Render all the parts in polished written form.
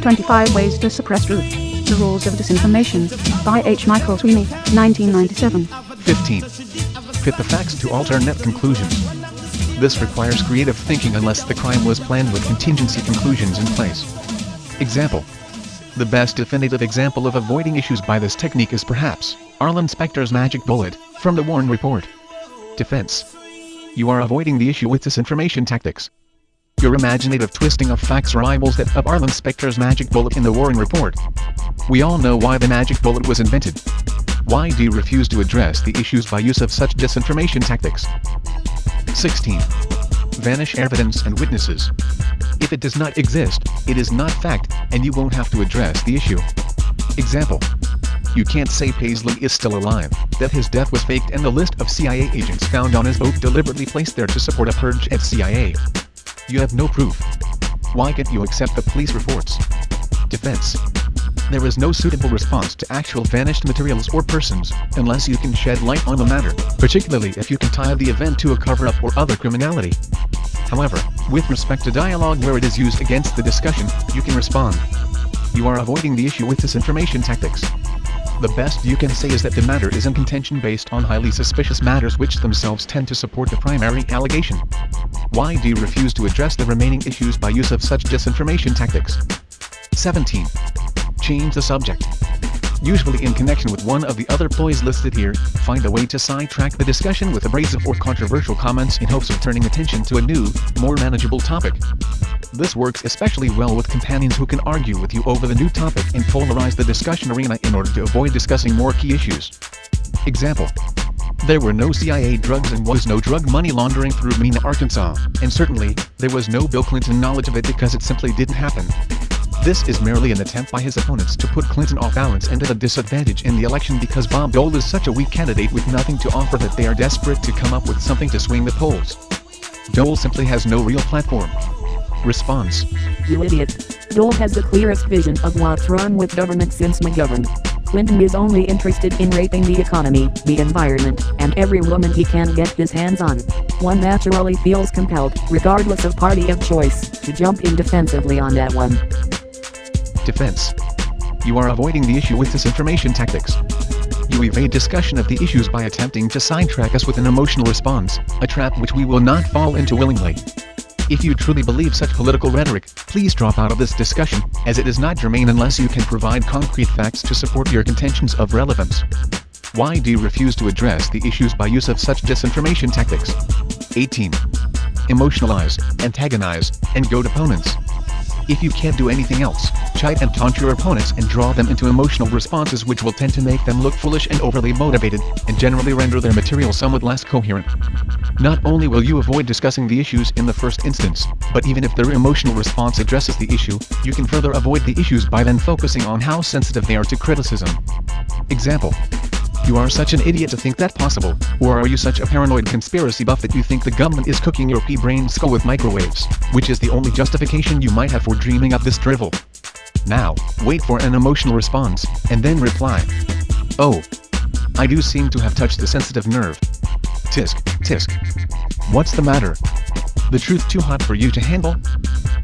25 Ways to Suppress Truth. The Rules of Disinformation. By H. Michael Sweeney, 1997. 15. Fit the facts to alternate conclusions. This requires creative thinking unless the crime was planned with contingency conclusions in place. Example. The best definitive example of avoiding issues by this technique is perhaps Arlen Specter's magic bullet, from the Warren Report. Defense. You are avoiding the issue with disinformation tactics. Your imaginative twisting of facts rivals that of Arlen Specter's magic bullet in the Warren Report. We all know why the magic bullet was invented. Why do you refuse to address the issues by use of such disinformation tactics? 16. Vanish evidence and witnesses. If it does not exist, it is not fact, and you won't have to address the issue. Example. You can't say Paisley is still alive, that his death was faked, and the list of CIA agents found on his boat deliberately placed there to support a purge at CIA. You have no proof. Why can't you accept the police reports? Defense. There is no suitable response to actual vanished materials or persons, unless you can shed light on the matter, particularly if you can tie the event to a cover-up or other criminality. However, with respect to dialogue where it is used against the discussion, you can respond. You are avoiding the issue with disinformation tactics. The best you can say is that the matter is in contention based on highly suspicious matters which themselves tend to support the primary allegation. Why do you refuse to address the remaining issues by use of such disinformation tactics? 17. Change the subject. Usually in connection with one of the other ploys listed here, find a way to sidetrack the discussion with abrasive or controversial comments in hopes of turning attention to a new, more manageable topic. This works especially well with companions who can argue with you over the new topic and polarize the discussion arena in order to avoid discussing more key issues. Example. There were no CIA drugs and was no drug money laundering through Mena, Arkansas, and certainly, there was no Bill Clinton knowledge of it because it simply didn't happen. This is merely an attempt by his opponents to put Clinton off balance and at a disadvantage in the election because Bob Dole is such a weak candidate with nothing to offer that they are desperate to come up with something to swing the polls. Dole simply has no real platform. Response. You idiot. Dole has the clearest vision of what's wrong with government since McGovern. Clinton is only interested in raping the economy, the environment, and every woman he can get his hands on. One naturally feels compelled, regardless of party of choice, to jump in defensively on that one. Defense. You are avoiding the issue with disinformation tactics. You evade discussion of the issues by attempting to sidetrack us with an emotional response, a trap which we will not fall into willingly. If you truly believe such political rhetoric, please drop out of this discussion, as it is not germane unless you can provide concrete facts to support your contentions of relevance. Why do you refuse to address the issues by use of such disinformation tactics? 18. Emotionalize, antagonize, and goad opponents. If you can't do anything else, chide and taunt your opponents and draw them into emotional responses which will tend to make them look foolish and overly motivated, and generally render their material somewhat less coherent. Not only will you avoid discussing the issues in the first instance, but even if their emotional response addresses the issue, you can further avoid the issues by then focusing on how sensitive they are to criticism. Example. You are such an idiot to think that possible, or are you such a paranoid conspiracy buff that you think the government is cooking your pea-brain skull with microwaves, which is the only justification you might have for dreaming up this drivel. Now, wait for an emotional response, and then reply. Oh. I do seem to have touched the sensitive nerve. Tisk, tisk. What's the matter? The truth too hot for you to handle?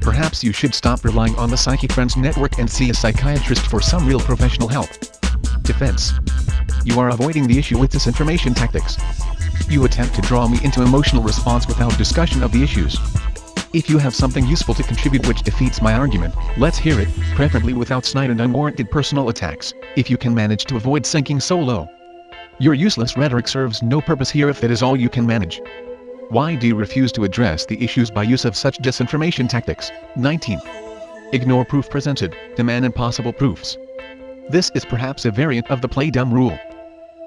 Perhaps you should stop relying on the Psychic Friends network and see a psychiatrist for some real professional help. Defense. You are avoiding the issue with disinformation tactics. You attempt to draw me into emotional response without discussion of the issues. If you have something useful to contribute which defeats my argument, let's hear it, preferably without snide and unwarranted personal attacks, if you can manage to avoid sinking so low. Your useless rhetoric serves no purpose here if that is all you can manage. Why do you refuse to address the issues by use of such disinformation tactics? 19. Ignore proof presented, demand impossible proofs. This is perhaps a variant of the play dumb rule.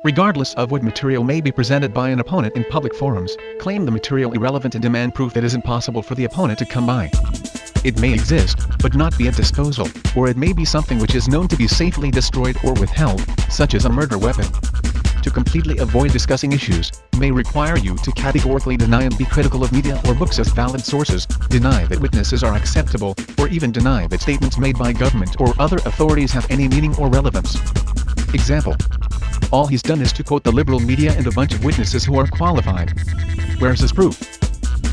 Regardless of what material may be presented by an opponent in public forums, claim the material irrelevant and demand proof that is impossible for the opponent to come by. It may exist, but not be at disposal, or it may be something which is known to be safely destroyed or withheld, such as a murder weapon. To completely avoid discussing issues, may require you to categorically deny and be critical of media or books as valid sources, deny that witnesses are acceptable, or even deny that statements made by government or other authorities have any meaning or relevance. Example. All he's done is to quote the liberal media and a bunch of witnesses who are qualified. Where's his proof?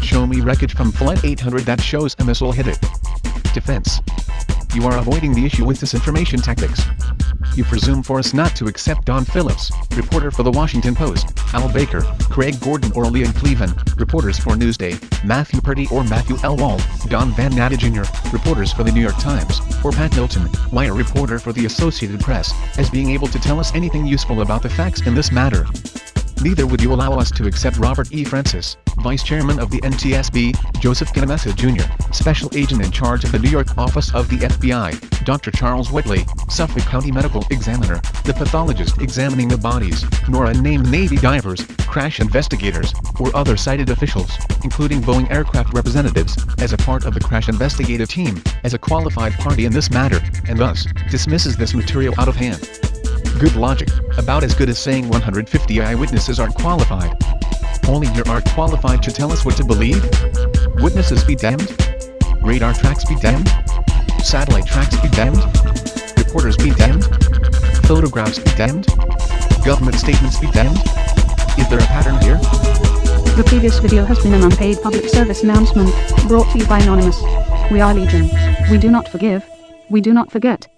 Show me wreckage from Flight 800 that shows a missile hit it. Defense. You are avoiding the issue with disinformation tactics. You presume for us not to accept Don Phillips, reporter for The Washington Post, Al Baker, Craig Gordon or Liam Cleven, reporters for Newsday, Matthew Purdy or Matthew L. Wall, Don Van Natta Jr., reporters for The New York Times, or Pat Milton, wire reporter for The Associated Press, as being able to tell us anything useful about the facts in this matter. Neither would you allow us to accept Robert E. Francis, Vice Chairman of the NTSB, Joseph Canamessa Jr., Special Agent in charge of the New York office of the FBI, Dr. Charles Whitley, Suffolk County Medical Examiner, the pathologist examining the bodies, nor unnamed Navy divers, crash investigators, or other cited officials, including Boeing aircraft representatives, as a part of the crash investigative team, as a qualified party in this matter, and thus, dismisses this material out of hand. Good logic, about as good as saying 150 eyewitnesses aren't qualified. Only you are qualified to tell us what to believe? Witnesses be damned? Radar tracks be damned? Satellite tracks be damned? Reporters be damned? Photographs be damned? Government statements be damned? Is there a pattern here? The previous video has been an unpaid public service announcement, brought to you by Anonymous. We are Legion. We do not forgive. We do not forget.